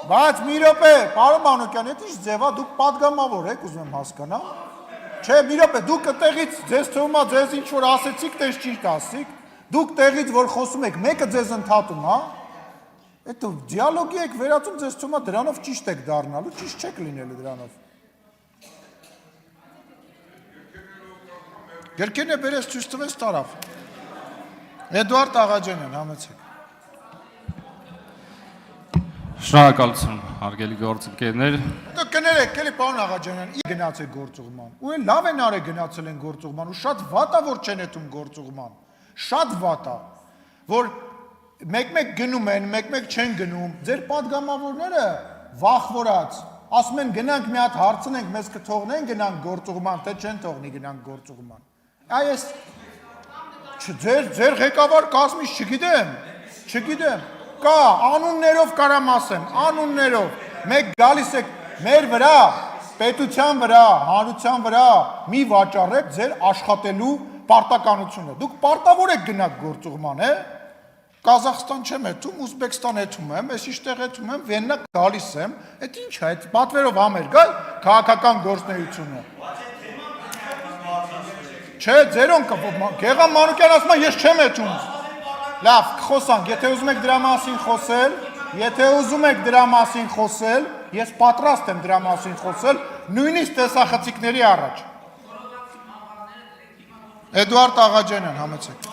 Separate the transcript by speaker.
Speaker 1: Բայց մի րոպե, պարոն Մանուկյան, այդ ինչ ձև է, դուք պատգամավոր եք, ուզում եմ հասկանամ։ Չէ, մի րոպե, դուք տեղից ձեզ թվում է ձեզ ինչ որ ասեցիք, դες ճիշտ ասիք, դուք տեղից որ խոսում եք, մեկը ձեզ ընդհատում, հա։ Այդ դիալոգի եք վերածում, ձեզ թվում է դրանով ճիշտ եք դառնալու, ճիշտ չեք լինելու դրանով։ Երկերն է բերես ցույց տվես տարավ։ Էդուարդ Աղաջանյան, համեցեք։
Speaker 2: Շնորհակալություն, հարգելի գործընկերներ։
Speaker 1: Դուք կներեք, էլի պարոն Աղաջանյան, ի գնացեք գործուղման։ Ու են լավ են արել գնացել են գործուղման, ու շատ վատ է որ չեն եթում գործուղման։ Շատ վատ է, որ մեկ-մեկ գնում են, մեկ-մեկ չեն գնում։ Ձեր падգամավորները վախվորած, ասում են գնանք մի հատ հարցնենք, մեզ կթողնեն գնանք գործուղման, թե չեն թողնի գնանք գործուղման։ Այս ձեր ղեկավար կազմից չգիտեմ։ Կա, անուններով կարամ ասեմ, անուններով, մեկ գալիս եք մեր վրա, պետության վրա, հանրության վրա, մի վաճառեք ձեր աշխատելու պարտականությունը, դուք պարտավոր եք գնաք գործուղման, Կազախստան չեմ եթում, Ուզբեկստան եթում եմ, ես իշտեղ եթում եմ, Վեննա գալիս եմ, այդ ինչ է, այդ պատվերով համերգ է, քաղաքական գործնեությունը։ Չէ, ձերոն Գեղամ Մանուկյան ասում է, ես չեմ եթում։ Լավ, խոսանք, եթե ուզում եք դրա մասին խոսել, ես պատրաստ եմ դրա մասին խոսել, նույնիսկ տեսախցիկների առաջ։ Էդուարդ Աղաջանյան, համեցեք։